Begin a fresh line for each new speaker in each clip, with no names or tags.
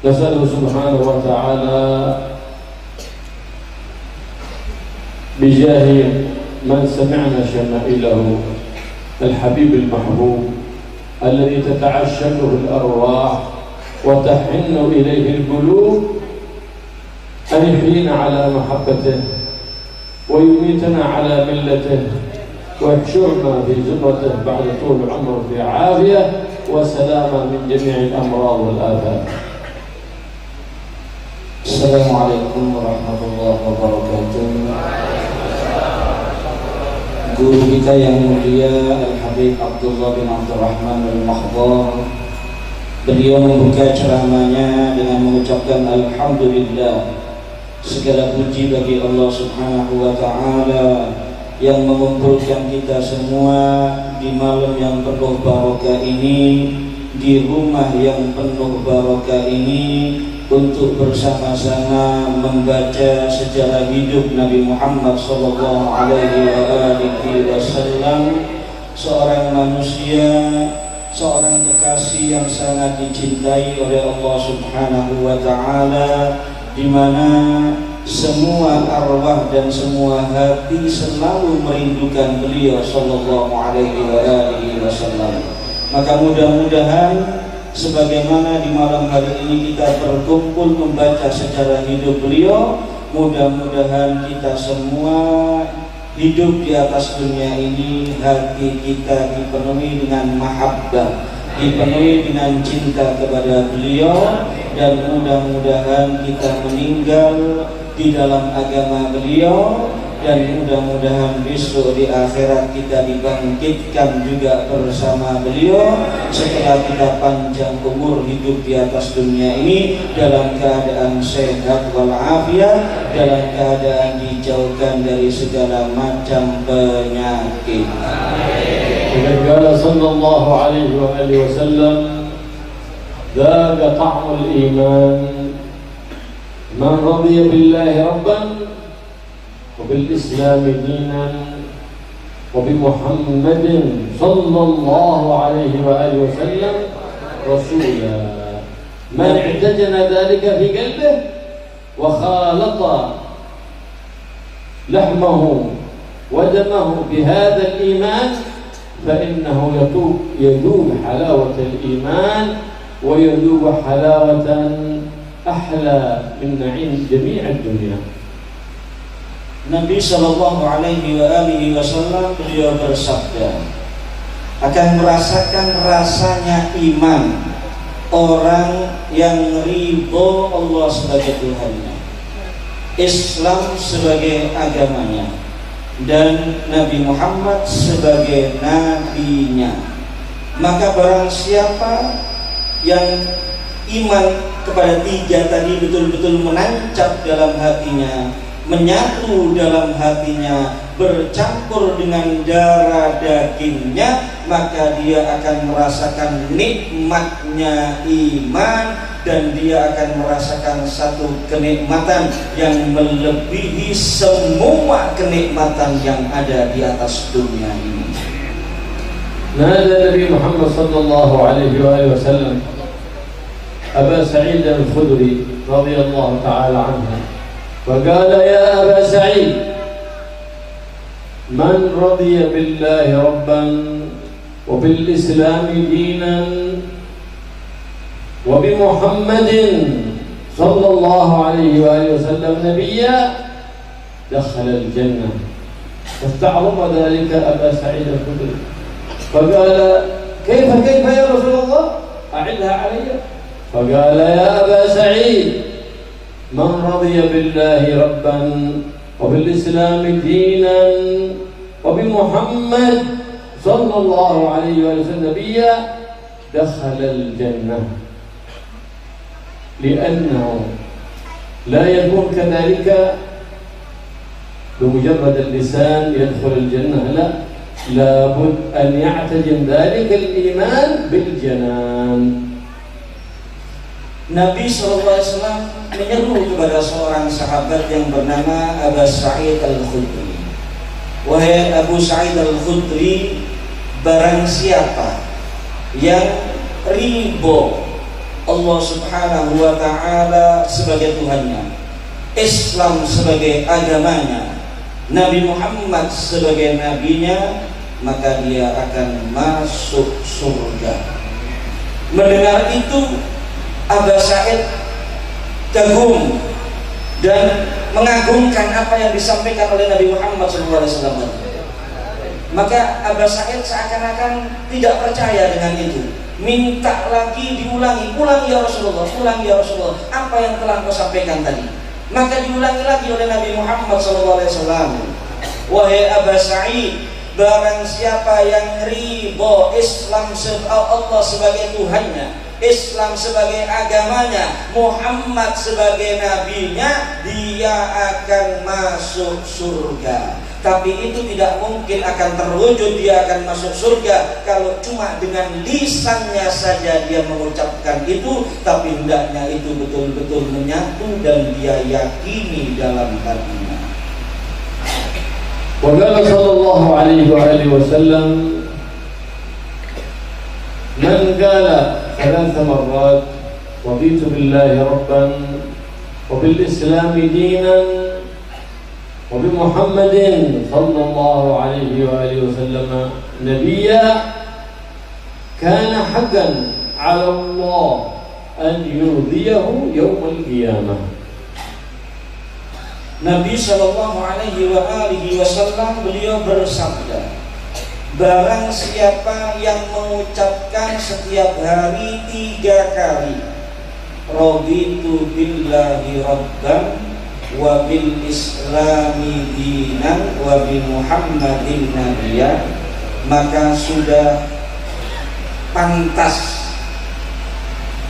نسأله سبحانه وتعالى بجاه من سمعنا شمائله الحبيب المحبوب الذي تتعشقه الأرواح وتحن إليه القلوب أن يحيينا على محبته ويميتنا على ملته ويحشرنا في زمرته بعد طول عمر في عافية وسلامة من جميع الأمراض والآفات.
Assalamualaikum warahmatullahi wabarakatuh. Guru kita yang mulia Al-Habib Abdullah bin Abdurrahman Al-Makhdar, beliau membuka ceramahnya dengan mengucapkan Alhamdulillah, segala puji bagi Allah Subhanahu wa Ta'ala yang mengumpulkan kita semua di malam yang penuh barokah ini, di rumah yang penuh barokah ini, untuk bersama-sama membaca sejarah hidup Nabi Muhammad sallallahu alaihi wasallam, seorang manusia, seorang kekasih yang sangat dicintai oleh Allah Subhanahu wa Ta'ala, di mana semua arwah dan semua hati selalu merindukan beliau sallallahu alaihi wasallam. Maka mudah-mudahan sebagaimana di malam hari ini kita berkumpul membaca sejarah hidup beliau, mudah-mudahan kita semua hidup di atas dunia ini hati kita dipenuhi dengan mahabbah, dipenuhi dengan cinta kepada beliau, dan mudah-mudahan kita meninggal di dalam agama beliau, dan mudah-mudahan besok di akhirat kita dibangkitkan juga bersama beliau setelah kita panjang umur hidup di atas dunia ini dalam keadaan sehat walafiat, dalam keadaan dijauhkan dari segala macam penyakit.
Qala sallallahu alaihi wa alihi wasallam, "Dzaqa ta'mul iman man radiya billahi rabban وبالإسلام دينا وبمحمد صلى الله عليه وآله وسلم رسولا من اعتجن ذلك في قلبه وخالط لحمه ودمه بهذا الإيمان فإنه يذوق حلاوة الإيمان ويذوق حلاوة أحلى من نعيم جميع الدنيا."
Nabi Shallallahu Alaihi Wasallam beliau bersabda, akan merasakan rasanya iman orang yang ridho Allah sebagai Tuhannya, Islam sebagai agamanya, dan Nabi Muhammad sebagai nabinya. Maka barang siapa yang iman kepada tiga tadi betul-betul menancap dalam hatinya, menyatu dalam hatinya, bercampur dengan darah dagingnya, maka dia akan merasakan nikmatnya iman, dan dia akan merasakan satu kenikmatan yang melebihi semua kenikmatan yang ada di atas dunia ini.
Nada Nabi Muhammad sallallahu alaihi wasallam Aba Sa'id al-Khudri radhiyallahu ta'ala anhu, فقال يا أبا سعيد من رضي بالله ربا وبالإسلام دينا وبمحمد صلى الله عليه وآله وسلم نبيا دخل الجنة. فاستعظم ذلك أبا سعيد الخدري فقال كيف يا رسول الله أعدها علي. فقال يا أبا سعيد من رضي بالله ربا وبالإسلام دينا وبمحمد صلى الله عليه وسلم نبيا دخل الجنة. لأنه لا يكون كذلك بمجرد اللسان يدخل الجنة، لا، لابد أن يعتجم ذلك الإيمان بالجنان.
Nabi SAW menyeru kepada seorang sahabat yang bernama Abu Sa'id al-Khudri, wahai Abu Sa'id al-Khudri, barang siapa yang ridho Allah Subhanahu wa ta'ala sebagai Tuhannya, Islam sebagai agamanya, Nabi Muhammad sebagai nabinya, maka dia akan masuk surga. Mendengar itu, Aba Sa'id kagum dan mengagumkan apa yang disampaikan oleh Nabi Muhammad SAW. Maka Aba Sa'id seakan-akan tidak percaya dengan itu, minta lagi diulangi, ulang ya Rasulullah, ulang ya Rasulullah, apa yang telah kau sampaikan tadi. Maka diulangi lagi oleh Nabi Muhammad SAW. Wahai Aba Sa'id, barang siapa yang ridho Islam Allah sebagai Tuhannya, Islam sebagai agamanya, Muhammad sebagai nabinya, dia akan masuk surga. Tapi itu tidak mungkin akan terwujud dia akan masuk surga kalau cuma dengan lisannya saja dia mengucapkan itu, tapi hendaknya itu betul-betul menyatu dan dia yakini dalam hatinya.
Wa qala sallallahu alaihi wa alihi wasallam, man qala 3 marrat raditu billahi rabban wa bil islam dinan وبمحمد صلى الله عليه وآله وسلم نبيا كان حقا على الله أن يرضيه يوم القيامة.
Nabi Shallallahu Alaihi Wasallam beliau bersabda, barang siapa yang mengucapkan setiap hari 3 kali raditu billahi rabban wa bil islami dinan wa bi muhammadin nabiyya, maka sudah pantas,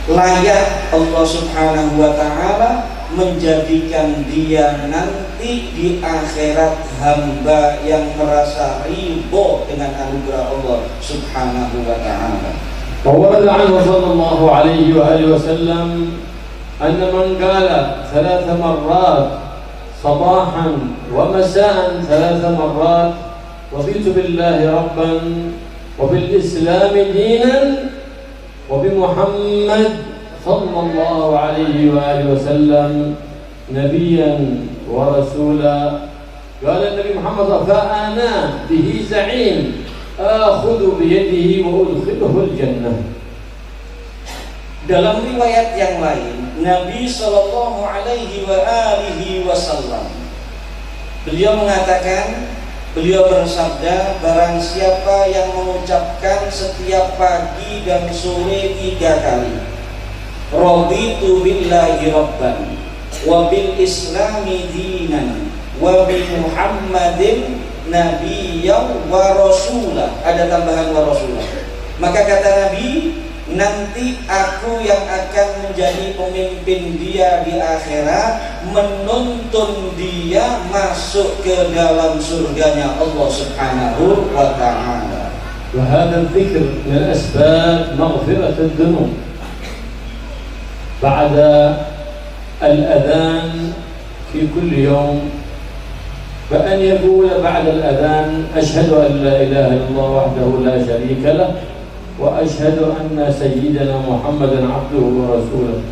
layak Allah Subhanahu wa ta'ala menjadikan dia nanti di akhirat hamba yang merasa ridho dengan anugerah Allah Subhanahu wa ta'ala.
Wa warada anhu sallallahu alaihi wa alihi wasallam أن من قال 3 مرات صباحا ومساء 3 مرات رضيت بالله ربا وبالإسلام دينا وبمحمد صلى الله عليه وآله وسلم نبيا ورسولا قال النبي محمد فأنا به زعيم آخذ بيده وأدخله الجنة.
Dalam riwayat yang lain, Nabi Shallallahu Alaihi Wasallam beliau mengatakan, beliau bersabda, barang siapa yang mengucapkan setiap pagi dan sore 3 kali, raditu billahi rabban wa bil islami dinan wa bi muhammadin nabiyyan wa rasulah, ada tambahan wa rasulah, maka kata Nabi, nanti aku yang akan menjadi pemimpin dia di akhirat, menuntun dia masuk ke dalam surganya Allah Subhanahu wa ta'ala.
وهذا الذكر من أسباب مغفرة الذنوب بعد الأذان في كل يوم، فأن يقول بعد الأذان أشهد أن لا إله إلا الله وحده لا شريك له وأشهد أن سيدنا محمدا عبده ورسوله.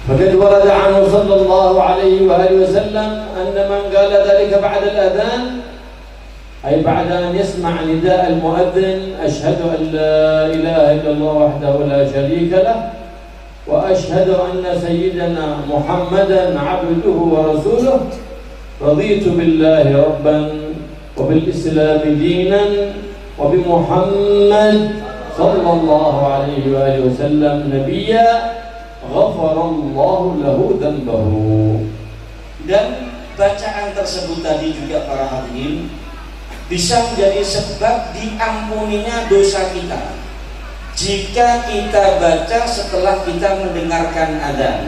فقد ورد عنه صلى الله عليه وآله وسلم أن من قال ذلك بعد الأذان، أي بعد أن يسمع نداء المؤذن أشهد أن لا إله إلا الله وحده لا شريك له وأشهد أن سيدنا محمدا عبده ورسوله، رضيت بالله ربا وبالإسلام دينا وبمحمد صلى الله عليه وآله وسلم نبيا غفر الله له ذنبه.
Dan bacaan tersebut tadi juga para hadirin bisa menjadi sebab diampuninya dosa kita jika kita baca setelah kita mendengarkan adzan.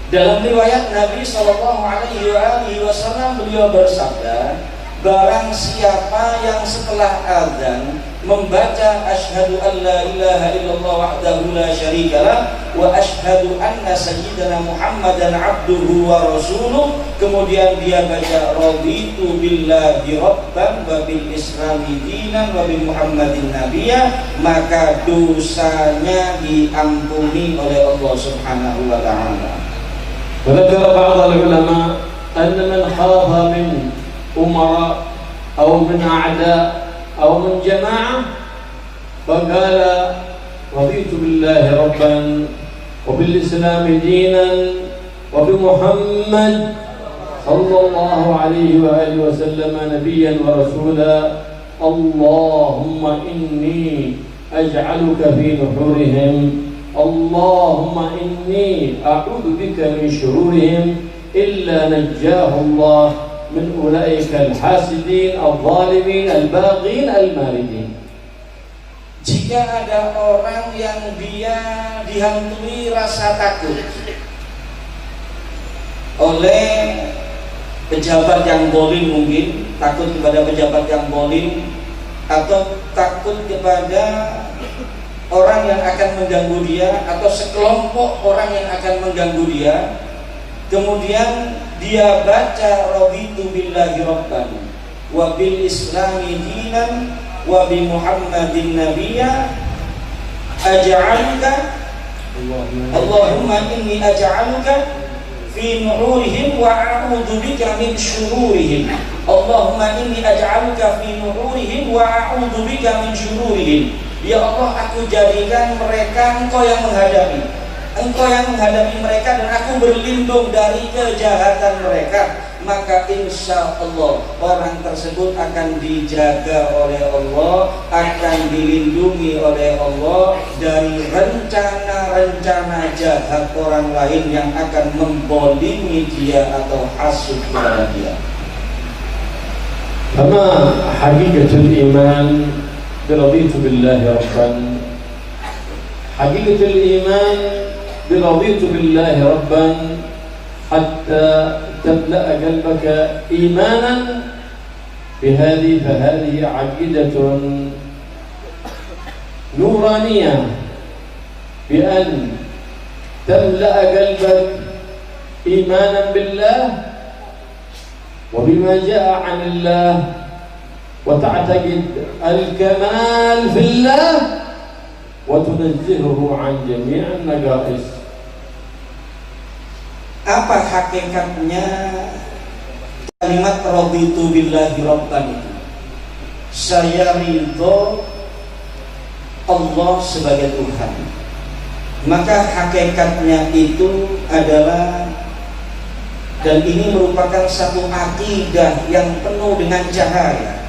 Dalam riwayat Nabi Shallallahu Alaihi Wasallam beliau bersabda, barang siapa yang setelah adzan membaca asyhadu an la ilaha illallah wahdahu la syarikalah wa asyhadu anna sayyidana Muhammadan abduhu wa rasuluh, kemudian dia baca raditu billahi rabban wa bil islami dinan wa bi Muhammadin nabiyya, maka dosanya diampuni oleh Allah Subhanahu wa taala.
وذكر بعض العلماء أن من خاف من أمراء أو من أعداء أو من جماعة فقال رضيت بالله ربا وبالإسلام دينا وبمحمد صلى الله عليه وآله وسلم نبيا ورسولا اللهم إني أجعلك في نحورهم اللهم إني أعوذ بك من شرورهم إلا نجاه الله من أولئك الحاسدين الظالمين الباغين الماردين.
Jika ada orang yang dia dihantui rasa takut oleh pejabat yang zalim, mungkin takut kepada pejabat yang zalim atau takut kepada orang yang akan mengganggu dia atau sekelompok orang yang akan mengganggu dia, kemudian dia baca raditu billahi rabban wa bil islami dinan wa bi Muhammadin nabiyya aj'aluka Allahumma inni aj'aluka fi nuhurihim wa a'udzu bika min syururihim Allahumma inni aj'aluka fi nuhurihim wa a'udzu bika min syururihim. Ya Allah, aku jadikan mereka Engkau yang menghadapi mereka, dan aku berlindung dari kejahatan mereka. Maka insya Allah orang tersebut akan dijaga oleh Allah, akan dilindungi oleh Allah dari rencana-rencana jahat orang lain yang akan membolimi dia atau hasud kepada dia.
Karena hakikatul iman برضيت بالله ربا حقيقة الإيمان برضيت بالله ربا حتى تملأ قلبك إيمانا فهذه عقيدة نورانية بأن تملأ قلبك إيمانا بالله وبما جاء عن الله وتعتقد الكمال في الله وتنزهه عن جميع النقائص.
Apa hakikatnya kalimat raditu billahi rabban itu? Saya ridho Allah sebagai Tuhan. Maka hakikatnya itu adalah, dan ini merupakan satu akidah yang penuh dengan cahaya.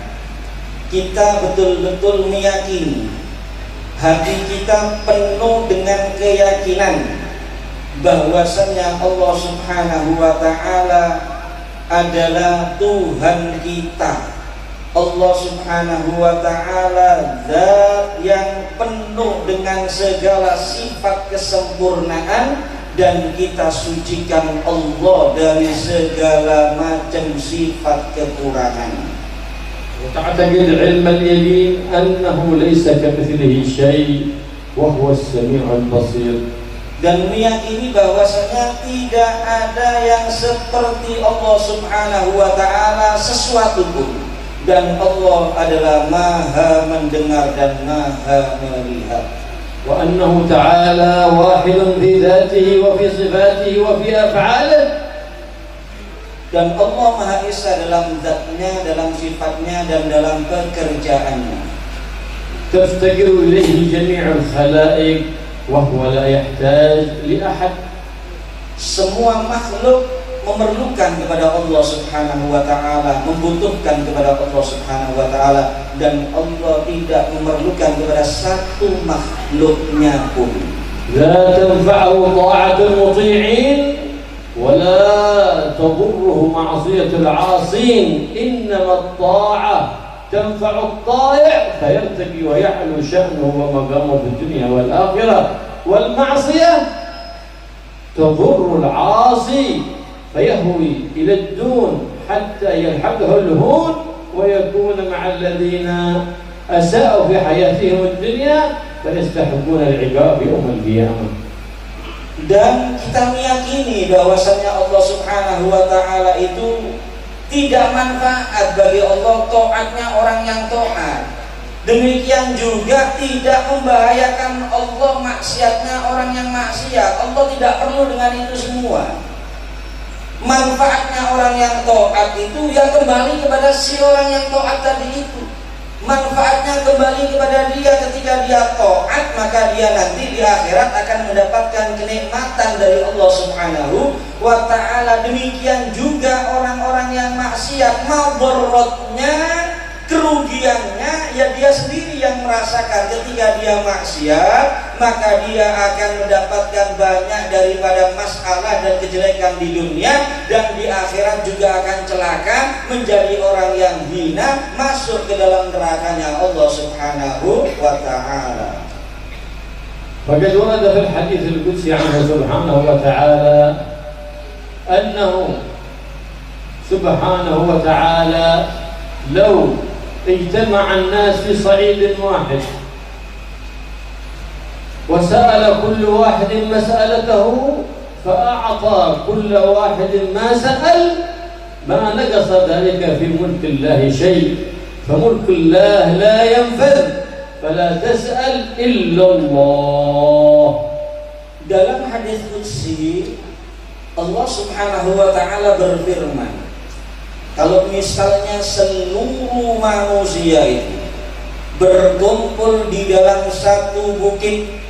Kita betul-betul meyakini, hati kita penuh dengan keyakinan bahwasanya Allah Subhanahu wa taala adalah Tuhan kita. Allah Subhanahu wa taala zat yang penuh dengan segala sifat kesempurnaan, dan kita sucikan Allah dari segala macam sifat kekurangan.
وتعتقد علم اليقين أنه ليس كمثله شيء وهو السميع البصير.
Dan meyakini bahwasanya tidak ada yang seperti Allah Subhanahu wa taala sesuatu pun, dan Allah adalah Maha mendengar dan Maha melihat.
وأنه تعالى واحد في ذاته وفي صفاته وفي أفعاله.
Dan Allah Maha Esa dalam zatnya, dalam sifatnya, dan dalam pekerjaannya.
تفتقر إليه جميع الخلائق وهو لا يحتاج لأحد.
Semua makhluk memerlukan kepada Allah Subhanahu wa taala, membutuhkan kepada Allah Subhanahu wa taala, dan Allah tidak memerlukan kepada satu makhluknya pun.
لا تنفعه طاعة المطيعين ولا تضره معصية العاصين، إنما الطاعة تنفع الطائع فيرتقي ويعلو شأنه ومقامه في الدنيا والآخرة، والمعصية تضر العاصي فيهوي إلى الدون حتى يلحقه الهون ويكون مع الذين أساءوا في حياتهم الدنيا فيستحقون العقاب يوم القيامة.
Dan kita meyakini bahwasanya Allah Subhanahu wa Ta'ala itu tidak manfaat bagi Allah taatnya orang yang taat. Demikian juga tidak membahayakan Allah maksiatnya orang yang maksiat. Allah tidak perlu dengan itu semua. Manfaatnya orang yang taat itu ya kembali kepada si orang yang taat tadi itu. Manfaatnya kembali kepada dia ketika dia taat, maka dia nanti di akhirat akan mendapatkan kenikmatan dari Allah Subhanahu wa Ta'ala. Demikian juga orang-orang yang maksiat, madarratnya, kerugiannya ya dia sendiri yang merasakan. Ketika dia maksiat, maka dia akan mendapatkan banyak daripada masalah dan kejelekan di dunia, dan di akhirat juga akan celaka, menjadi orang yang hina, masuk ke dalam nerakanya Allah Subhanahu wa Ta'ala.
وقد ورد في الحديث القدسي عنه سبحانه وتعالى أنه سبحانه وتعالى لو اجتمع الناس في صعيد واحد وسأل كل واحد مسألته فأعطى كل واحد ما سأل ما نقص ذلك في ملك الله شيء، فملك الله لا ينفذ فلا تسأل إلا الله.
Dalam hadis qudsi Allah Subhanahu wa Ta'ala berfirman, kalau misalnya seluruh manusia itu berkumpul di dalam satu bukit,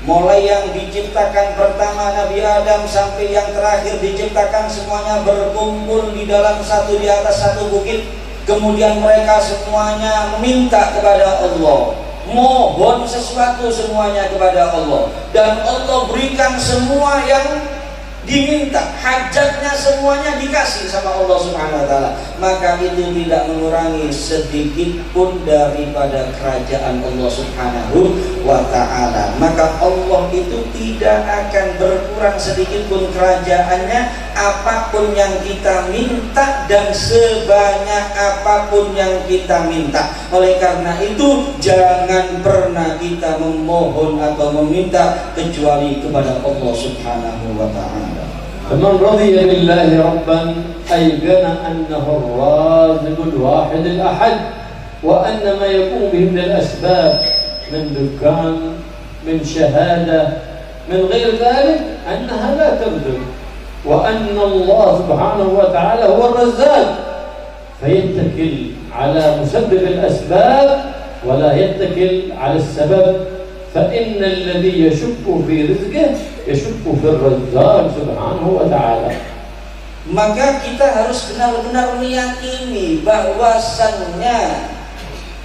mulai yang diciptakan pertama Nabi Adam sampai yang terakhir diciptakan, semuanya berkumpul di dalam di atas satu bukit, kemudian mereka semuanya meminta kepada Allah, mohon sesuatu semuanya kepada Allah, dan Allah berikan semua yang diminta, hajatnya semuanya dikasih sama Allah Subhanahu wa Ta'ala, maka itu tidak mengurangi sedikit pun daripada kerajaan Allah Subhanahu wa Ta'ala. Maka Allah itu tidak akan berkurang sedikit pun kerajaannya, apapun yang kita minta dan sebanyak apapun yang kita minta. Oleh karena itu jangan pernah kita memohon atau meminta kecuali kepada Allah Subhanahu wa Ta'ala.
فمن رضي بالله ربا أيقن أنه الرازق الواحد الأحد، وأن ما يقوم به من الأسباب من دكان، من شهادة، من غير ذلك أنها لا ترزق، وأن الله سبحانه وتعالى هو الرزاق، فيتكل على مسبب الأسباب ولا يتكل على السبب، فإن الذي يشك في رزقه يشك في الرزاق سبحانه وتعالى.
Maka kita harus benar-benar meyakini bahwasannya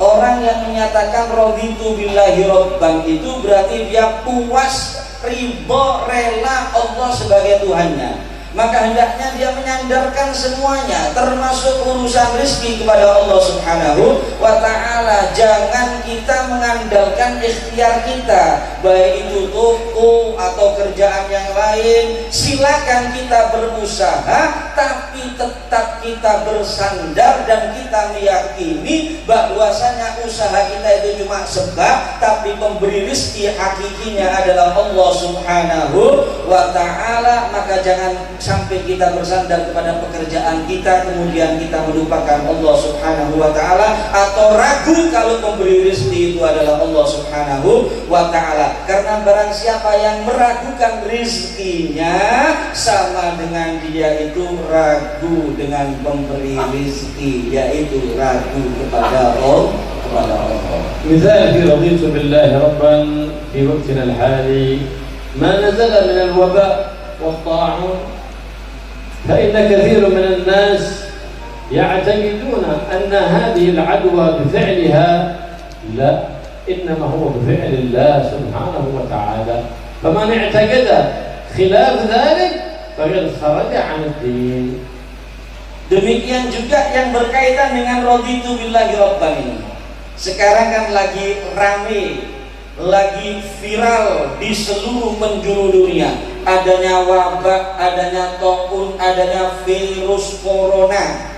orang yang menyatakan raditu billahi rabban itu berarti dia puas, ridho, rela Allah sebagai Tuhannya. Maka hendaknya dia menyandarkan semuanya, termasuk urusan rezeki, kepada Allah Subhanahu wa Ta'ala. Jangan kita mengandalkan ikhtiar kita, baik itu toko atau kerjaan yang lain. Silakan kita berusaha, tapi tetap kita bersandar dan kita meyakini bahwasanya usaha kita itu cuma sebab, tapi pemberi rezeki hakikinya adalah Allah Subhanahu wa Ta'ala. Maka jangan sampai kita bersandar kepada pekerjaan kita kemudian kita melupakan Allah Subhanahu wa Ta'ala, atau ragu kalau pemberi rezeki itu adalah Allah Subhanahu wa Ta'ala. Karena barang siapa yang meragukan rezekinya, sama dengan dia itu ragu dengan pemberi rezeki, yaitu ragu kepada Allah.
مثال في رضيت بالله ربا في وقتنا الحالي ما نزل من الوباء والطاعون، فإن كثير من الناس يعتقدون أن هذه العدوى بفعلها، لا، إنما هو بفعل الله سبحانه وتعالى. فمن اعتقد خلاف ذلك فقد خرج عن الدين.
Demikian juga yang berkaitan dengan raditu billahi rabban ini. Sekarang kan lagi rame, lagi viral di seluruh penjuru dunia. Adanya wabah, adanya taun, adanya virus corona.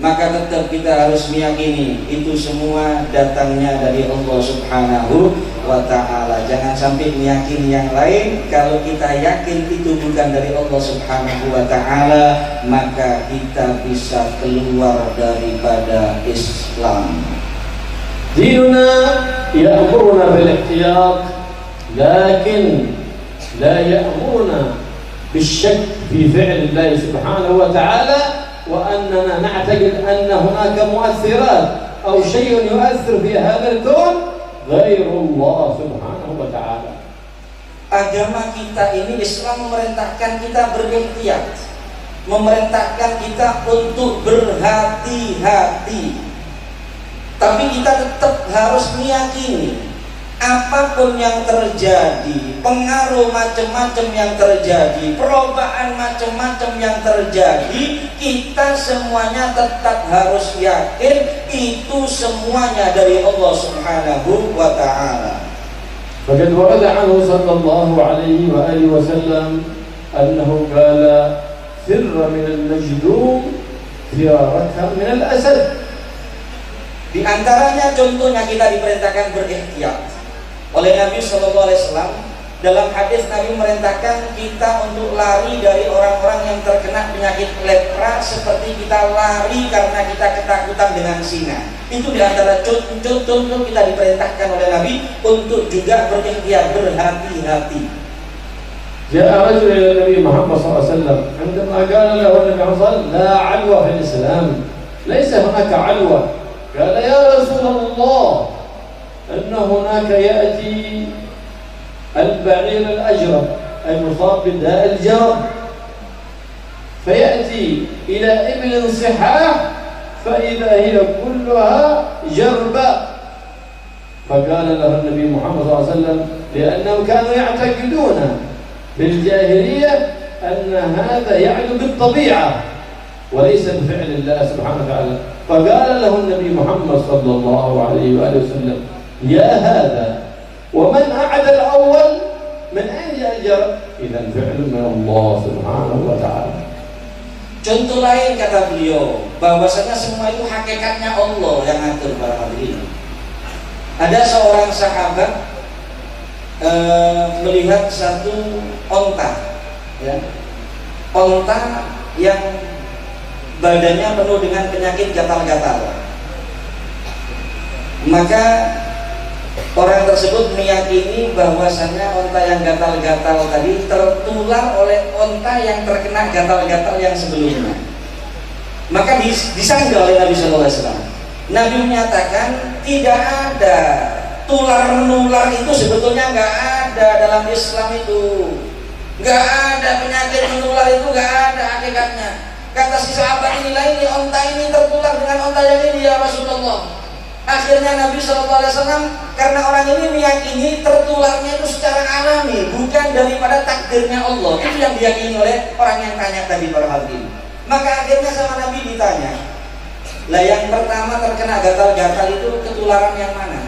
maka tetap kita harus meyakini itu semua datangnya dari Allah Subhanahu wa ta'ala. Jangan sampai meyakini yang lain. Kalau kita yakin itu bukan dari Allah Subhanahu wa ta'ala, maka kita bisa keluar daripada Islam.
Dinuna ya'muruna bil ihtiyat, lakin la ya'muruna بالشك في فعل الله سبحانه وتعالى، وأننا نعتقد أن هناك مؤثرات أو شيء يؤثر في هذا الكون غير الله سبحانه وتعالى.
Agama kita ini, Islam memerintahkan kita berikhtiar, memerintahkan kita untuk berhati-hati. Tapi kita tetap harus meyakini apapun yang terjadi, pengaruh macam-macam yang terjadi, perobaan macam-macam yang terjadi, kita semuanya tetap harus yakin itu semuanya dari Allah Subhanahu wa ta'ala.
Faqad warada anhu sallallahu alaihi wa alihi wasallam annahu qala firra min al-majdum firaraka min al-asad.
Di antaranya contohnya kita diperintahkan berikhtiar oleh Nabi Shallallahu Alaihi Wasallam. Dalam hadis Nabi merintahkan kita untuk lari dari orang-orang yang terkena penyakit lepra, seperti kita lari karena kita ketakutan dengan singa. Itu di antara contoh kita diperintahkan oleh Nabi untuk juga berikhtiar, berhati-hati.
Ja'a rajul ila Nabi Muhammad SAW, عندما قال له النبي صلى لا علوة في الإسلام، ليس هناك علوة. قال يا رسول الله أن هناك يأتي البعير الأجرب المصاب بداء الجرب، فيأتي إلى إبل صحاح فإذا هي كلها جربة. فقال له النبي محمد صلى الله عليه وسلم لأنهم كانوا يعتقدون بالجاهلية أن هذا يعلو بالطبيعة وليس بفعل الله سبحانه وتعالى. فقال له النبي محمد صلى الله عليه وآله وسلم يا هذا ومن أعد الأول من أين يأجر؟ إذا فعل من الله سبحانه وتعالى.
Contoh lain kata beliau, bahwasanya semua itu hakikatnya Allah yang ngatur para hadirin. Ada seorang sahabat melihat satu onta, ya, onta yang badannya penuh dengan penyakit gatal-gatal. Maka orang tersebut meyakini bahwasannya onta yang gatal-gatal tadi tertular oleh onta yang terkena gatal-gatal yang sebelumnya. Maka disanggah oleh Nabi Sallallahu Alaihi Wasallam. Nabi menyatakan tidak ada tular menular, itu sebetulnya nggak ada dalam Islam itu. Nggak ada penyakit menular itu, nggak ada hakikatnya. Kata si sahabat ini, lain onta ini tertular dengan onta yang ini ya Rasulullah. Akhirnya Nabi Shallallahu Alaihi Wasallam, karena orang ini meyakini tertularnya itu secara alami, bukan daripada takdirnya Allah. Itu yang diyakini oleh orang yang tanya tadi, para hadirin. Maka akhirnya sama Nabi ditanya, lah yang pertama terkena gatal-gatal itu ketularan yang mana?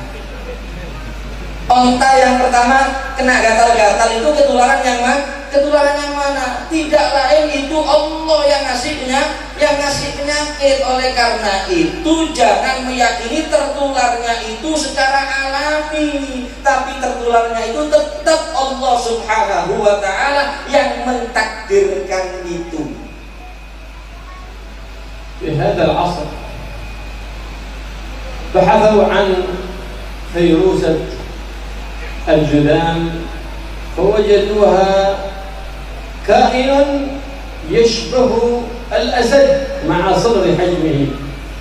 Onta yang pertama kena gatal-gatal itu ketularan yang mana? Ketularan yang mana? Tidak lain itu Allah yang ngasihnya, yang ngasih penyakit. Oleh karena itu jangan meyakini tertularnya itu secara alami, tapi tertularnya itu tetap Allah Subhanahu wa ta'ala yang mentakdirkan itu.
في هذا العصر بحثوا عن فيروسة الجذام فوجدوها كائن يشبه الأسد مع صغر حجمه،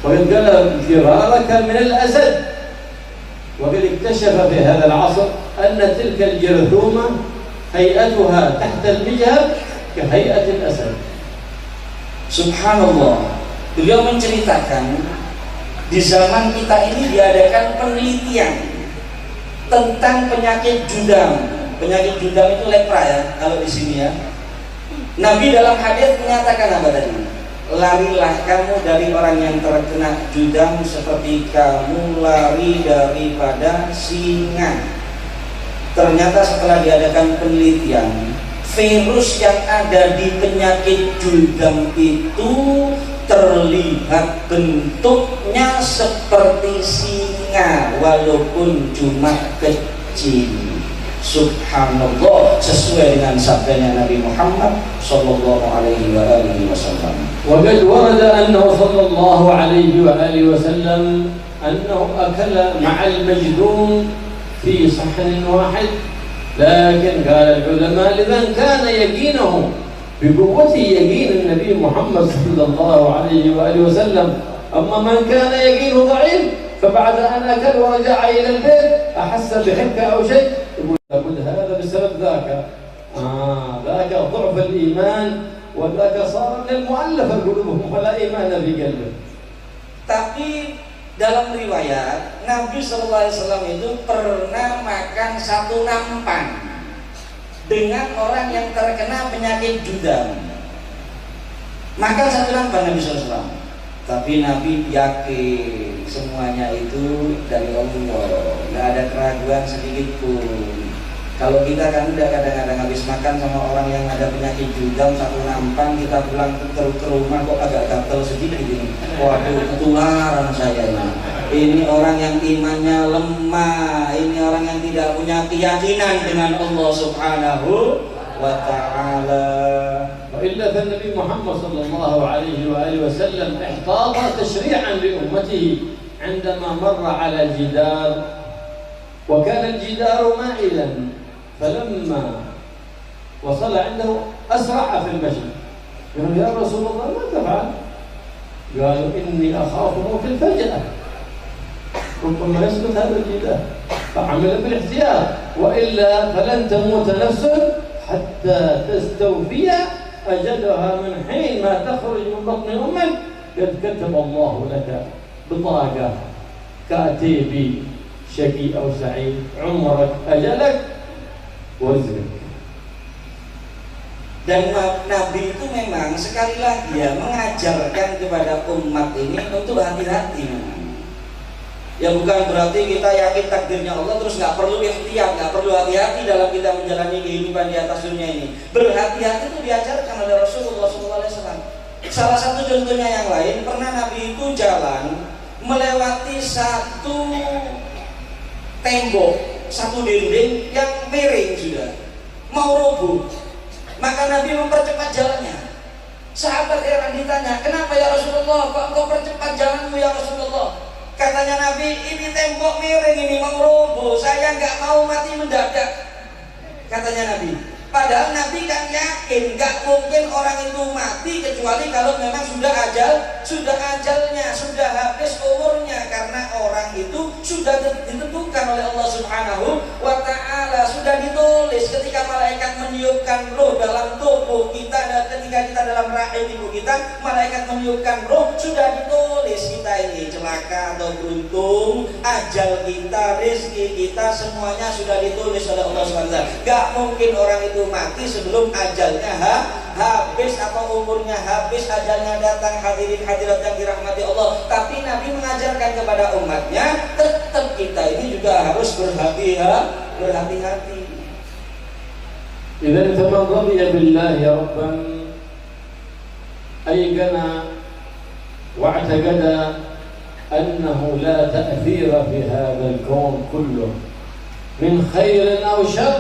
وقد قال فرارك من الأسد. وقد اكتشف في هذا العصر أن تلك الجرثومة هيئتها تحت المجهر كهيئة الأسد.
Subhanallah. Beliau menceritakan di zaman kita ini diadakan penelitian tentang penyakit judam. Penyakit judam itu lepra ya, kalau di sini ya. Nabi dalam hadis menyatakan apa tadi? Larilah kamu dari orang yang terkena judam seperti kamu lari daripada singa. Ternyata setelah diadakan penelitian, virus yang ada di penyakit judam itu terlihat bentuknya seperti singa walaupun cuma kecil. Subhanallah, sesuai dengan sabdanya Nabi Muhammad sallallahu alaihi wasallam.
Wa qad warada annahu sallallahu alaihi wasallam annahu akala ma'al majdum fi sahn wahid, lakin qala al-ulama liman kana yaqinahu بقوته يقين النبي محمد صلى الله عليه وآله وسلم. أما من كان يقينه ضعيف فبعد أن أكل ورجع إلى البيت أحس بحكة أو شيء يقول لابد هذا بسبب ذاك ذاك ضعف الإيمان وذاك صار من المؤلفة قلوبهم ولا إيمان في قلبه.
Tapi dalam riwayat Nabi SAW itu pernah makan satu nampan dengan orang yang terkena penyakit judam. Makan satu nampan Nabi SAW. Tapi Nabi yakin semuanya itu dari Allah, nggak ada keraguan sedikit pun. Kalau kita kan udah kadang-kadang habis makan sama orang yang ada penyakit judam satu nampan, kita pulang ke rumah kok agak gatel sedikit ini. Waduh, ketularan saya ini. Ini orang yang imannya lemah, ini orang yang tidak punya keyakinan dengan Allah Subhanahu wa ta'ala.
وإلا فالنبي محمد صلى الله عليه وآله وسلم احتاط تشريعا لأمته عندما مر على جدار وكان الجدار مائلا، فلما وصل عنده أسرع في المشي. قال يا رسول الله ما تفعل؟ قال إني أخاف موت الفجأة، ربما يسقط هذا الجدار، فعمل بالاحتياط، وإلا فلن تموت نفس حتى تستوفي أجلها من حين ما تخرج من بطن أمك قد كتب الله لك بطاقة كاتبي شقي أو سعيد، عمرك أجلك وزنك.
Dan Nabi itu memang sekali lagi ya mengajarkan kepada umat ini untuk hati-hati. Ya bukan berarti kita yakin takdirnya Allah terus nggak perlu ikhtiyat, nggak perlu hati-hati dalam kita menjalani kehidupan di atas dunia ini. Berhati-hati itu diajarkan oleh Rasulullah SAW. Salah satu contohnya yang lain, pernah Nabi itu jalan melewati satu tembok, satu dinding yang miring sudah mau roboh. Maka Nabi mempercepat jalannya. Sahabat heran ditanya, kenapa ya Rasulullah, kok engkau percepat jalanmu ya Rasulullah? Katanya Nabi, ini tembok miring, ini mau roboh, saya nggak mau mati mendadak. Katanya Nabi. Padahal Nabi kan yakin nggak mungkin orang itu mati kecuali kalau memang sudah ajalnya, sudah habis umurnya, karena orang itu sudah ditentukan oleh Allah Subhanahu wa ta'ala, sudah ditulis ketika malaikat meniupkan roh dalam tubuh kita dan ketika kita dalam rahim ibu kita, malaikat meniupkan roh, sudah ditulis kita ini celaka atau beruntung, ajal kita, rezeki kita, semuanya sudah ditulis oleh Allah Subhanahu wa ta'ala. Nggak mungkin orang itu mati sebelum ajalnya habis atau umurnya habis, ajalnya datang. Hadirin hadirat yang dirahmati Allah. Tapi Nabi mengajarkan kepada umatnya, tetap kita ini juga harus berhati-hati.
إذا فمن رضي بالله ربا أيقن واعتقد أنه لا تأثير في هذا الكون كله من خير أو شر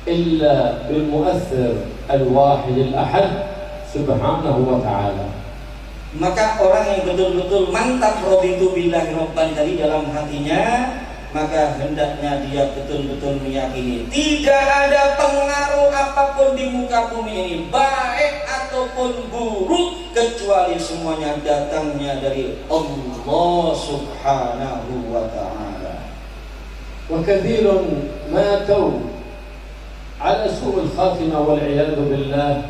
إلا بالمؤثر الواحد الأحد سبحانه وتعالى.
Maka orang yang betul-betul mantap raditu billahi rabban dari dalam hatinya, maka hendaknya dia betul-betul meyakini tidak ada pengaruh apapun di muka bumi ini, baik ataupun buruk, kecuali semuanya datangnya dari Allah Subhanahu wa ta'ala.
وكثير ماتوا على سوء الخاتمة والعياذ بالله.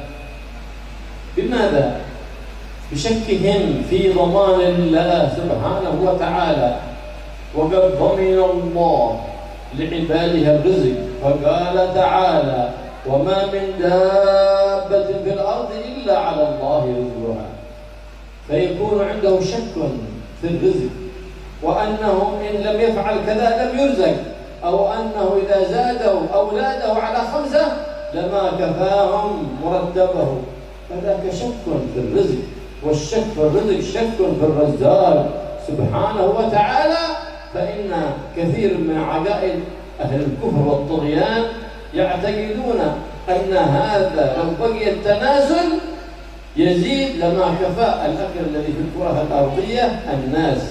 بماذا؟ بشكهم في ضمان الله سبحانه وتعالى. وقد ضمن الله لعباده الرزق، فقال تعالى وما من دابة في الأرض إلا على الله رزقها. فيكون عنده شك في الرزق، وأنه إن لم يفعل كذا لم يرزق، أو أنه إذا زادوا أولاده على 5 لما كفاهم مرتبه. فذاك شك في الرزق. والشك في الرزق شك في الرزاق سبحانه وتعالى، فإن كثير من عقائد أهل الكفر والطغيان يعتقدون أن هذا لو بقي التنازل يزيد لما كفاء الأكل الذي في الكرة الأرضية الناس.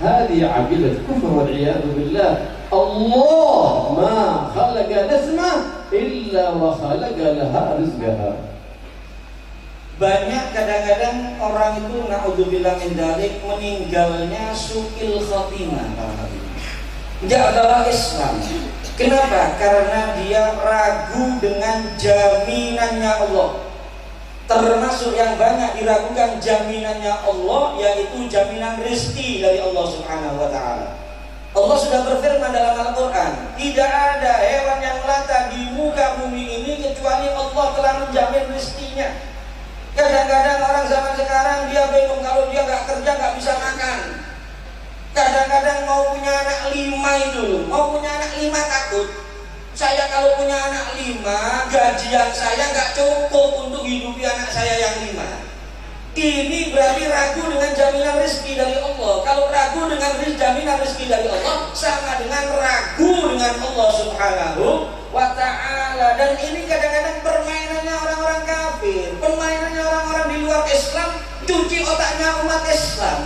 هذه عقيدة كفر والعياذ بالله. الله ما خلق نسمة إلا وخلق لها رزقها.
Banyak kadang-kadang orang itu naudzubillah min dzalik meninggalnya su'il khatimah, nggak adalah Islam. Kenapa? Karena dia ragu dengan jaminannya Allah. Termasuk yang banyak diragukan jaminannya Allah, yaitu jaminan rezeki dari Allah Subhanahu wa Ta'ala. Allah sudah berfirman dalam Al-Quran, tidak ada hewan yang melata di muka bumi ini kecuali Allah telah menjamin rezekinya. Kadang-kadang orang zaman sekarang dia bingung, kalau dia nggak kerja nggak bisa makan. Kadang-kadang mau punya anak 5 itu, mau punya anak 5 takut. Saya kalau punya anak 5, gajian saya nggak cukup untuk hidupi anak saya yang 5. Ini berarti ragu dengan jaminan rezeki dari Allah. Kalau ragu dengan jaminan rezeki dari Allah, sama dengan ragu dengan Allah Subhanahu wa Ta'ala. Dan ini kadang-kadang permainannya orang-orang kafir, permainannya orang-orang di luar Islam, cuci otaknya umat Islam.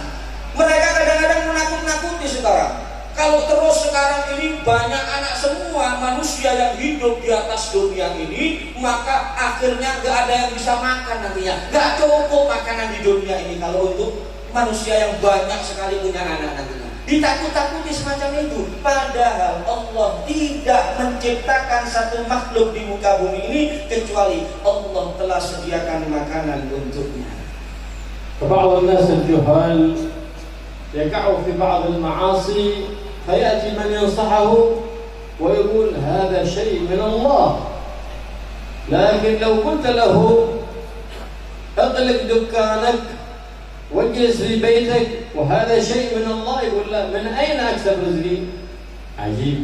Mereka kadang-kadang menakut-nakuti sekarang. Kalau terus sekarang ini banyak anak semua manusia yang hidup di atas dunia ini, maka akhirnya gak ada yang bisa makan nantinya. Gak cukup makanan di dunia ini kalau untuk manusia yang banyak sekali punya anak nantinya. Ditakut-takuti semacam itu. Padahal Allah tidak menciptakan satu makhluk di muka bumi ini kecuali Allah telah sediakan makanan untuknya.
فبعض الناس الجهال يقعوا في بعض المعاصي فيأتي من ينصحه ويقول هذا شيء من الله، لكن لو قلت له اغلق دكانك واجلس في بيتك وهذا شيء من الله، يقول لا، من أين أكسب رزقي؟ عجيب.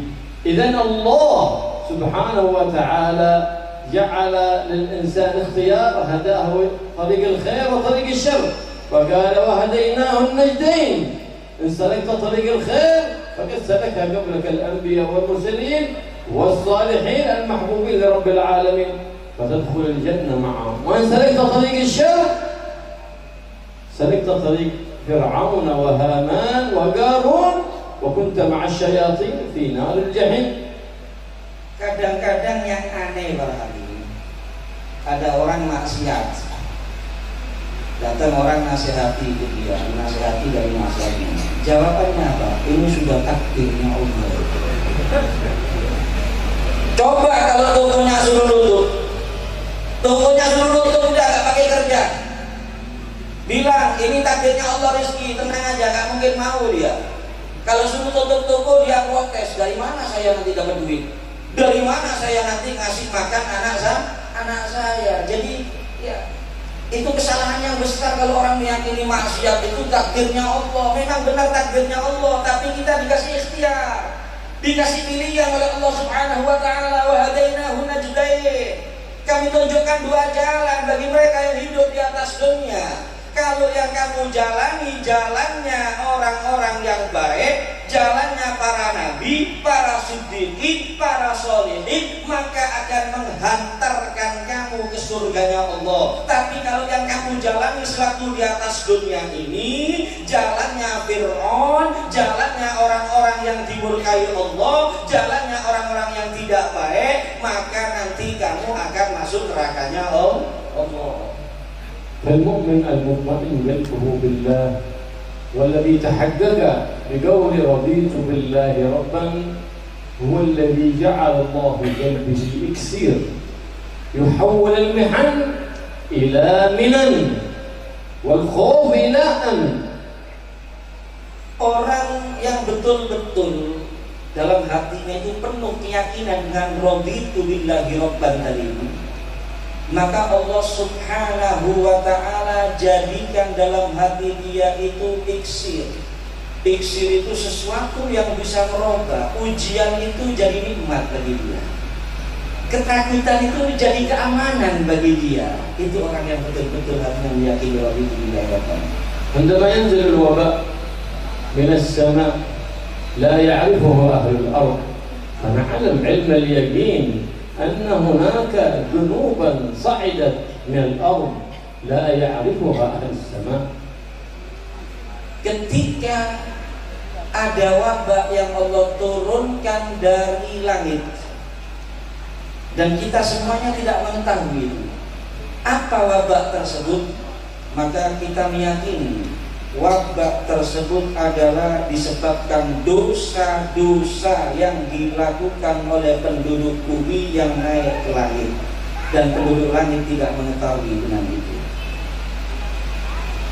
إذن الله سبحانه وتعالى جعل للإنسان اختيار، هداه طريق الخير وطريق الشر، فقال وهديناه النجدين، إن سلكت طريق الخير فقد سلكها قبلك الأنبياء والمرسلين والصالحين المحبوبين لرب العالمين فتدخل الجنة معهم، وإن سلكت طريق الشر سلكت طريق فرعون وهامان وقارون وكنت مع الشياطين في نار الجحيم.
Kadang-kadang yang aneh barangkali, ada orang maksiat, datang orang nasihati ke dia, nasihati dari maksiatnya. Jawabannya apa? Ini sudah takdirnya Allah. Coba kalau tokonya suruh tutup, tokonya suruh tutup udah gak pakai kerja, bilang ini takdirnya Allah, rezeki tenang aja, gak mungkin mau dia. Kalau suruh tutup toko dia protes, dari mana saya nanti dapat duit? Dari mana saya nanti ngasih makan anak saya? Jadi ya, itu kesalahan yang besar kalau orang meyakini maksiat itu takdirnya Allah. Memang benar takdirnya Allah, tapi kita dikasih ikhtiar, dikasih pilihan oleh Allah Subhanahu wa Ta'ala. Wa hadainahu najdain. Kami tunjukkan 2 jalan bagi mereka yang hidup di atas dunia. Kalau yang kamu jalani jalannya orang-orang yang baik, jalannya para nabi, para siddiqin, para sholihin, maka akan menghantarkan kamu ke surganya Allah. Tapi kalau yang kamu jalani selaku di atas dunia ini, jalannya Fir'aun, jalannya orang-orang yang dimurkai Allah, jalannya orang-orang yang tidak baik, maka nanti kamu akan masuk nerakanya Allah.
فالمؤمن المطمئن قلبه بالله والذي تحقق بقول رضيت بالله ربا هو الذي جعل الله بقلبه إكسير يحول المحن إلى منن والخوف إلى أمن.
Orang yang betul-betul dalam hatinya itu penuh keyakinan dengan raditu billahi rabban tadi, maka Allah Subhanahu wa Ta'ala jadikan dalam hati dia itu iksir. Iksir itu sesuatu yang bisa merubah ujian itu jadi nikmat bagi dia. Ketakutan itu menjadi keamanan bagi dia. Itu orang yang betul-betul harus meyakini bahwa itu dilakukan.
عندما ينزل الوباء من السماء لا يعرفه أهل الأرض فنعلم علم اليقين أن هناك ذنوبا صعدت من الأرض لا يعرفها أهل السماء.
Ketika ada wabak yang Allah turunkan dari langit dan kita semuanya tidak mengetahui apa wabak tersebut, maka kita meyakini wabak tersebut adalah disebabkan dosa-dosa yang dilakukan oleh penduduk bumi yang naik ke langit, dan penduduk langit tidak mengetahui dengan itu.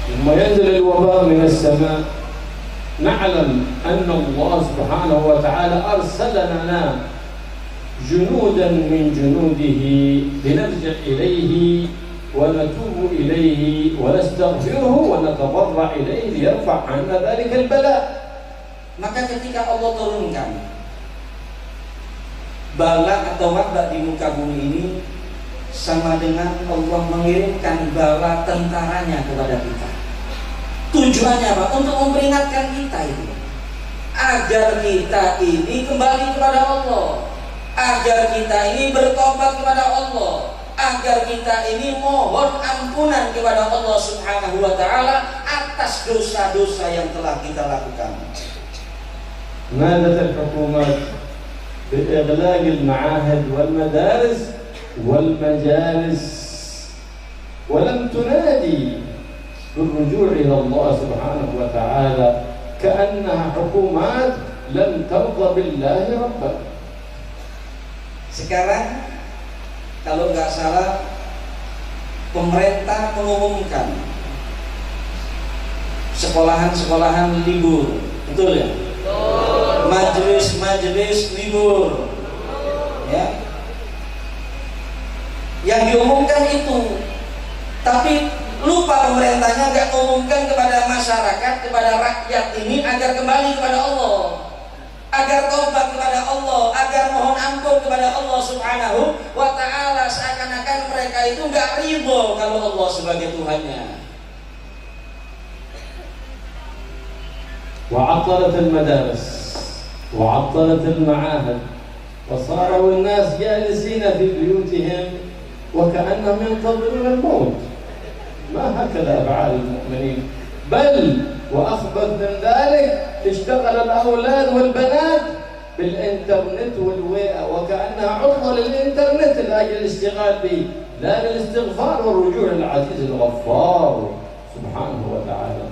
ثم ينزل الوباء من السماء نعلم أن الله سبحانه وتعالى أرسل لنا جنودا من جنوده لنرجع إليه ونتوب إليه ونستغفره ونتضرع إليه ليرفع عنا ذلك البلاء.
Maka ketika Allah turunkan bala atau wabak di muka bumi ini, sama dengan Allah mengirimkan bala tentaranya kepada kita. Tujuannya apa? Untuk memperingatkan kita itu, agar kita ini kembali kepada Allah, agar kita ini bertobat kepada Allah, agar kita ini mohon ampunan kepada Allah Subhanahu wa taala atas dosa-dosa yang telah kita lakukan.
نادت الحكومات بإغلاق المعاهد والمدارس والمجالس ولم تنادي بالرجوع إلى الله سبحانه وتعالى كأنها حكومات لم ترضى بالله ربا.
Sekarang kalau nggak salah pemerintah mengumumkan sekolahan-sekolahan libur, betul ya? Majelis-majelis libur, ya. Yang diumumkan itu, tapi lupa pemerintahnya nggak mengumumkan kepada masyarakat, kepada rakyat ini agar kembali kepada Allah, agar taubat kepada Allah, agar mohon ampun kepada Allah Subhanahu wa ta'ala. Seakan-akan mereka itu nggak ridho kalau Allah sebagai Tuhannya.
وعطلت المدارس وعطلت المعاهد وصاروا الناس جالسين في بيوتهم وكأنهم ينتظرون الموت. ما هكذا أفعال المؤمنين، بل وأخبث من ذلك اشتغل الأولاد والبنات بالإنترنت والويئة وكأنها عرضة للإنترنت لأجل الاشتغال به، لا للاستغفار والرجوع للعزيز الغفار سبحانه وتعالى.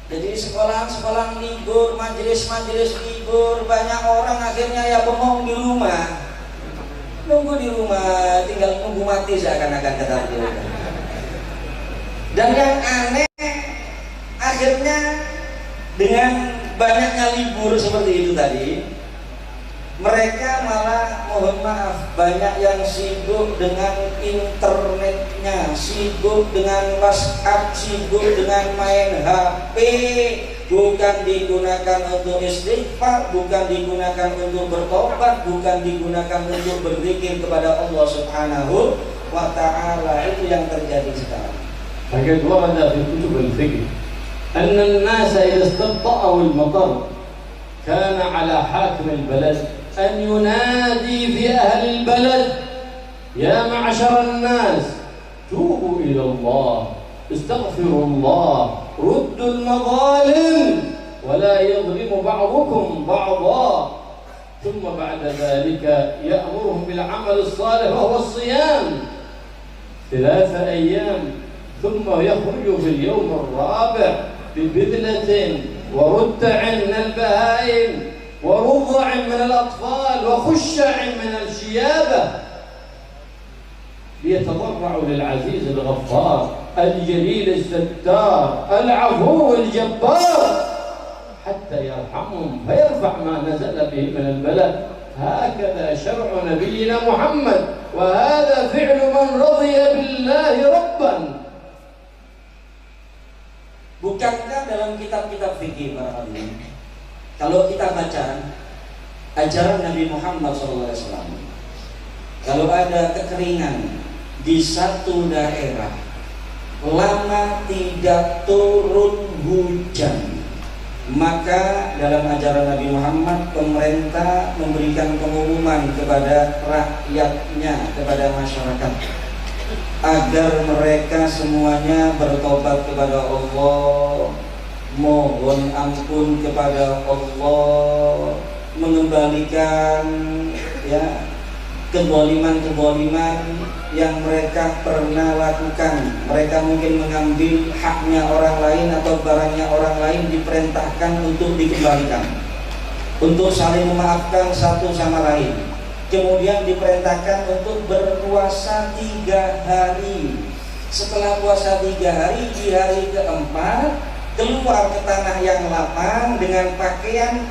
Jadi sekolah-sekolah libur, majelis-majelis libur, banyak orang akhirnya ya bengong di rumah, nunggu di rumah, tinggal nunggu mati seakan-akan kata dia. Dan yang aneh, akhirnya dengan banyaknya libur seperti itu tadi, mereka malah mohon maaf banyak yang sibuk dengan internetnya, sibuk dengan WhatsApp, sibuk dengan main HP, bukan digunakan untuk istighfar, bukan digunakan untuk bertobat, bukan digunakan untuk berzikir kepada Allah Subhanahu wa ta'ala. Itu yang terjadi sekarang.
فقد ورد في كتب الفقه أن الناس إذا استبطأوا المطر كان على حاكم البلد أن ينادي في أهل البلد يا معشر الناس توبوا إلى الله استغفروا الله ردوا المظالم ولا يظلم بعضكم بعضا، ثم بعد ذلك يأمرهم بالعمل الصالح وهو الصيام 3 أيام، ثم يخرج في اليوم الرابع ببذلة ورتع من البهائم ورضع من الأطفال وخشع من الشيابة ليتضرعوا للعزيز الغفار الجليل الستار العفو الجبار حتى يرحمهم فيرفع ما نزل به من البلاء. هكذا شرع نبينا محمد، وهذا فعل من رضي بالله ربا.
Bukankah dalam kitab-kitab fikih para hadirin, kalau kita baca ajaran Nabi Muhammad SAW, kalau ada kekeringan di satu daerah, lama tidak turun hujan, maka dalam ajaran Nabi Muhammad, pemerintah memberikan pengumuman kepada rakyatnya, kepada masyarakat, agar mereka semuanya bertobat kepada Allah, mohon ampun kepada Allah, mengembalikan ya kezaliman-kezaliman yang mereka pernah lakukan. Mereka mungkin mengambil haknya orang lain atau barangnya orang lain, diperintahkan untuk dikembalikan, untuk saling memaafkan satu sama lain. Kemudian diperintahkan untuk berpuasa 3 hari. Setelah puasa 3 hari, di hari keempat keluar ke tanah yang lapang dengan pakaian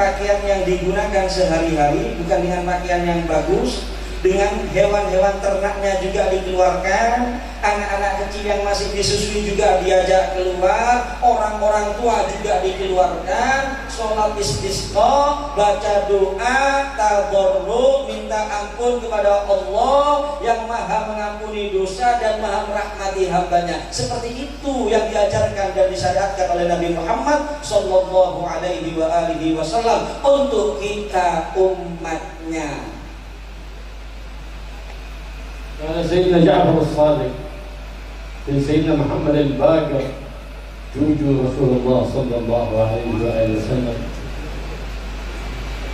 yang digunakan sehari-hari, bukan dengan pakaian yang bagus. Dengan hewan-hewan ternaknya juga dikeluarkan, anak-anak kecil yang masih disusui juga diajak keluar, orang-orang tua juga dikeluarkan, sholat istisqa, baca doa, tadarruk, minta ampun kepada Allah yang maha mengampuni dosa dan maha merahmati hambanya. Seperti itu yang diajarkan dan disyariatkan oleh Nabi Muhammad sallallahu alaihi wasallam untuk kita umatnya.
كان سيدنا جعفر الصادق في سيدنا محمد الباقر جوجو رسول الله صلى الله عليه وآله وسلم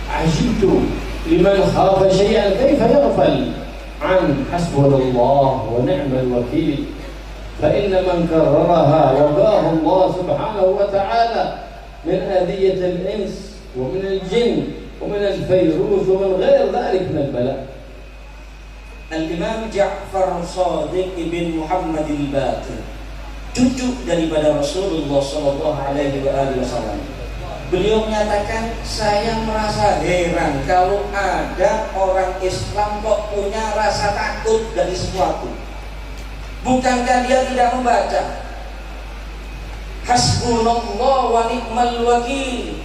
عجبت لمن خاف شيئا كيف يغفل عن حسبنا الله ونعم الوكيل فإن من كررها وقاه الله سبحانه وتعالى من أذية الإنس ومن الجن ومن الفيروس ومن غير ذلك من البلاء.
Al-Imam Ja'far Shadiq ibn Muhammad al-Baqir, cucu daripada Rasulullah sallallahu alaihi wasallam. Beliau menyatakan, saya merasa heran kalau ada orang Islam kok punya rasa takut dari sesuatu. Bukankah dia tidak membaca Hasbunallah wa ni'mal wakil,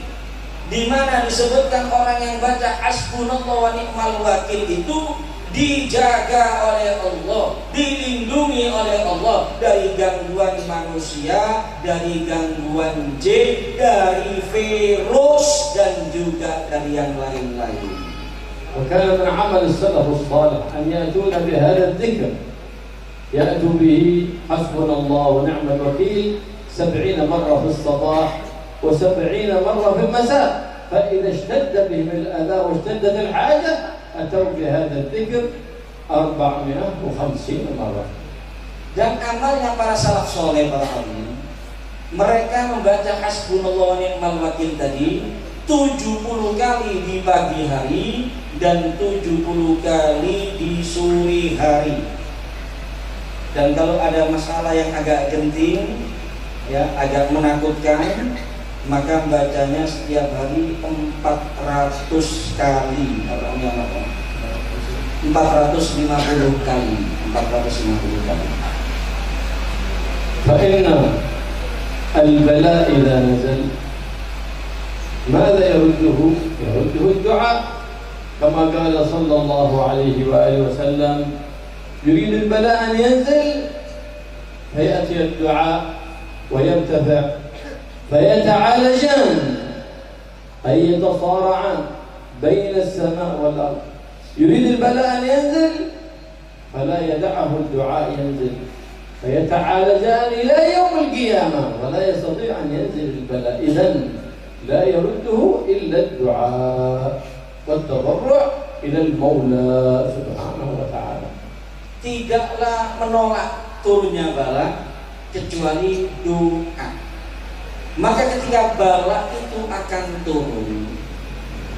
di mana disebutkan orang yang baca Hasbunallah wa ni'mal wakil itu dijaga oleh Allah, dilindungi oleh Allah dari gangguan manusia, dari gangguan jin, dari virus, dan juga dari yang lain-lain.
وكان من عمل السلف الصالح أن يأتون بهذا الذكر، يأتوا به حسبنا الله ونعم الوكيل 70 مرة في الصباح و70 مرة في المساء، فإذا اشتد بهم الأذى واشتدت الحاجة atau bihadza dzikr 450 marrah.
Dan amalnya para salaf soleh, para alim, mereka membaca hasbunallah wa ni'mal wakil tadi 70 kali di pagi hari dan 70 kali di sore hari. Dan kalau ada masalah yang agak genting, ya agak menakutkan, maka bacanya setiap hari 400 kali. 450 kali. 450 kali.
فإن البلاء إذا نزل ماذا يرده؟ يرده الدعاء، كما قال صلى الله عليه وآله وسلم: يريد البلاء أن ينزل فيأتي الدعاء ويرتفع فيتعالجان، أي يتصارعان بين السماء والأرض. يريد البلاء أن ينزل فلا يدعه الدعاء ينزل فيتعالجان إلى يوم القيامة ولا يستطيع أن ينزل البلاء. إذن لا يرده إلا الدعاء والتضرع إلى المولى سبحانه وتعالى.
Tidaklah menolak turunnya bala kecuali doa. Maka ketika bala itu akan turun,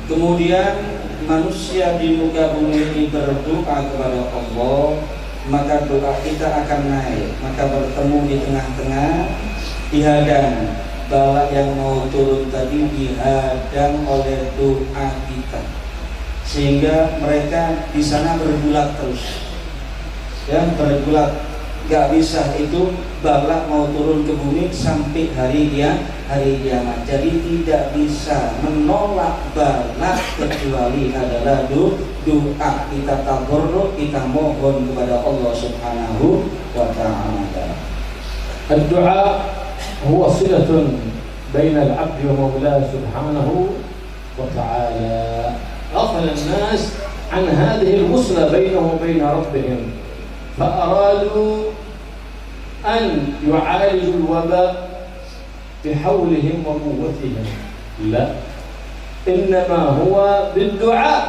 kemudian manusia di muka bumi ini berdoa kepada Allah, maka doa kita akan naik, maka bertemu di tengah-tengah, dihadang bala yang mau turun tadi, dihadang oleh doa kita, sehingga mereka di sana bergulat terus, ya bergulat nggak bisa itu balak mau turun ke bumi sampai hari kiamat. Jadi tidak bisa menolak balak kecuali adalah doa. Kita tabarruk, kita mohon kepada Allah Subhanahu wa ta'ala.
Doa huwa silatun baina al-'abdi wa maulahu subhanahu wa ta'ala. غفل الناس عن هذه الوصلة بينه وبين ربهم فأرادوا أن يعالجوا الوباء بحولهم وقوتهم. لا، إنما هو بالدعاء.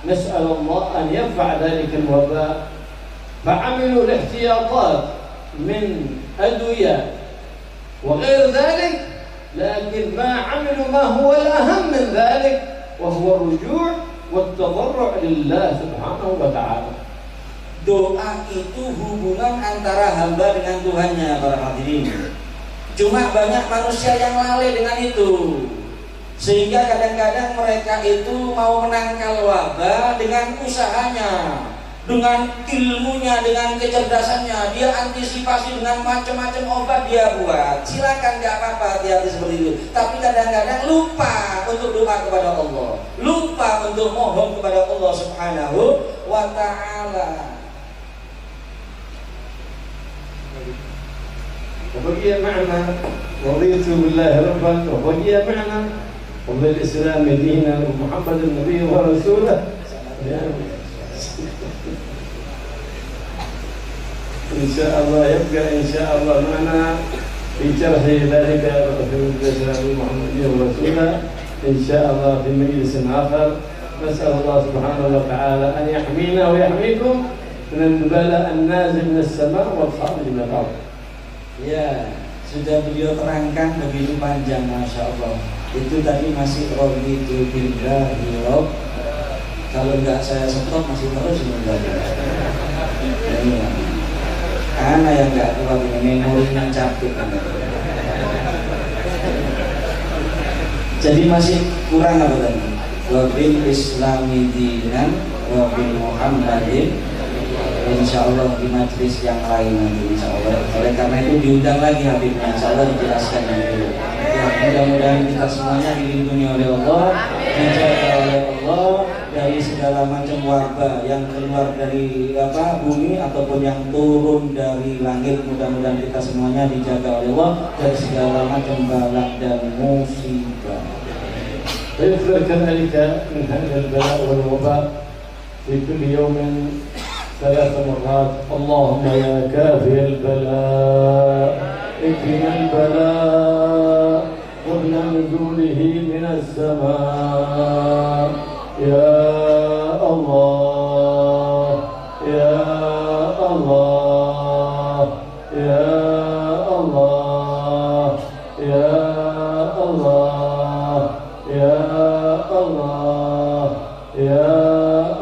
نسأل الله أن يرفع ذلك الوباء. فعملوا الاحتياطات من أدوية وغير ذلك، لكن ما عملوا ما هو الأهم من ذلك، وهو الرجوع والتضرع لله سبحانه وتعالى.
Doa itu hubungan antara hamba dengan Tuhannya, para hadirin. Cuma banyak manusia yang lalai dengan itu, sehingga kadang-kadang mereka itu mau menangkal wabah dengan usahanya, dengan ilmunya, dengan kecerdasannya. Dia antisipasi dengan macam-macam obat dia buat. Silakan, nggak apa-apa, hati-hati seperti itu. Tapi kadang-kadang lupa untuk doa kepada Allah, lupa untuk mohon kepada Allah Subhanahu wa ta'ala.
وبقي معنا رضيت بالله ربا وبقي معنا وبالإسلام دينا ومحمد النبي ورسوله. إن شاء الله يبقى إن شاء الله معنا في شرح ذلك في الإسلام محمد ورسوله إن شاء الله في مجلس آخر. نسأل الله سبحانه وتعالى أن يحمينا ويحميكم من البلاء النازل من السماء والخارج من الأرض.
Ya, sudah beliau terangkan begitu panjang, Masya Allah. Itu tadi masih raditu billahi rabb. Kalau nggak saya stop masih terus ini. Anak yang nggak kuat ini, memorinya capek. Jadi masih kurang apa tadi? Wabil Islami dinan, wabil Muhammadin. Insya Allah di majelis yang lain nanti, Insya Allah. Oleh karena itu diundang lagi Habibnya, Insya Allah dijelaskan nanti. Ya, mudah-mudahan kita semuanya dilindungi oleh Allah, dijaga oleh Allah dari segala macam wabah yang keluar dari bumi ataupun yang turun dari langit. Mudah-mudahan kita semuanya dijaga oleh Allah dari segala macam balak dan musibah.
ويغفر كذلك من هذا البلاء والوباء في كل يوم 3 مرات. اللهم يا كافي البلاء اكفنا البلاء قبل نزوله من السماء. يا الله يا الله يا الله يا الله يا الله يا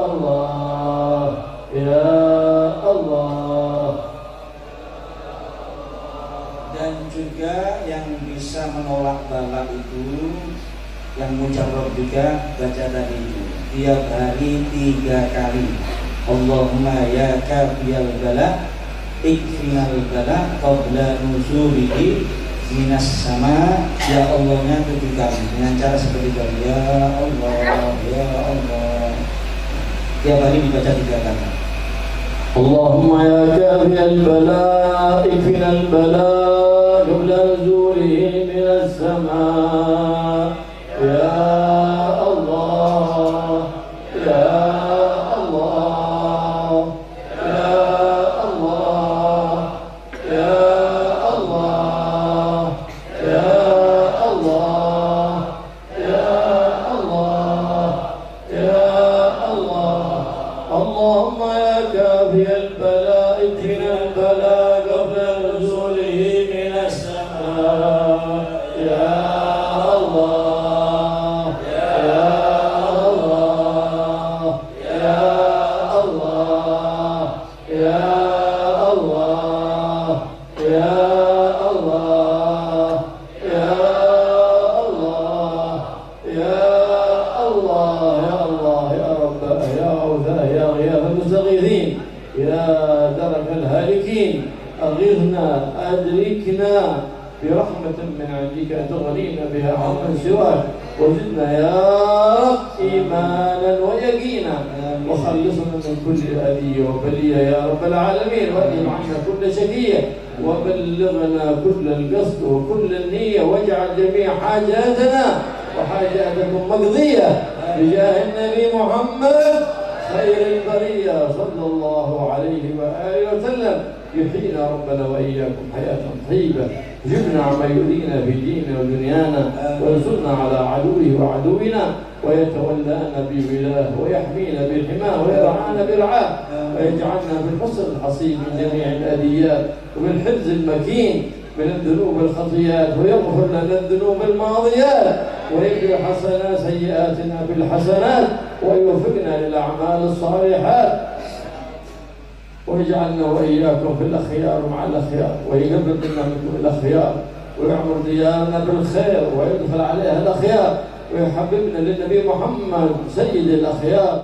الله ya Allah.
Dan juga yang bisa menolak balak itu, yang mujarrab juga baca tadi itu tiap hari 3 kali. Allahumma ya kafiyal bala ikfinal bala qabla nuzulihi minas sama. Ya Allahnya 7 kali dengan cara seperti tadi. Ya Allah ya Allah. Tiap hari dibaca 3 kali.
اللهم يا كافي البلاء اكفنا البلاء قبل نزوله من السماء. يا الله يا الله يا الله يا الله يا الله يا الله يا الله. اللهم يا كافي البلاء اكفنا البلاء قبل نزوله من السماء. يا الله غثنا أدركنا برحمة من عندك تغنينا بها عمن سواك، وزدنا يا رب إيمانا ويقينا، وخلصنا من كل أذية وبلية يا رب العالمين، وأدم عنا كل شقية، وبلغنا كل القصد وكل النية، واجعل جميع حاجاتنا وحاجاتكم مقضية بجاه النبي محمد خير البرية صلى الله عليه وآله وسلم. يحيينا ربنا وإياكم حياة طيبة، جبنا عما يؤذينا في ديننا ودنيانا، وانصرنا على عدوه وعدونا، ويتولانا بولاه، ويحمينا بحماه، ويرعانا برعاه، ويجعلنا بالحصن الحصين من جميع الأذيات، وبالحفظ المكين من الذنوب والخطيئات، ويغفر لنا الذنوب الماضيات، ويكفر حسنا سيئاتنا بالحسنات، ويوفقنا للأعمال الصالحات، ويجعلنا وإياكم في الأخيار مع الأخيار، ويقبل منا منكم الأخيار، ويعمر ديارنا بالخير، ويدخل عليها الأخيار، ويحببنا للنبي محمد سيد الأخيار.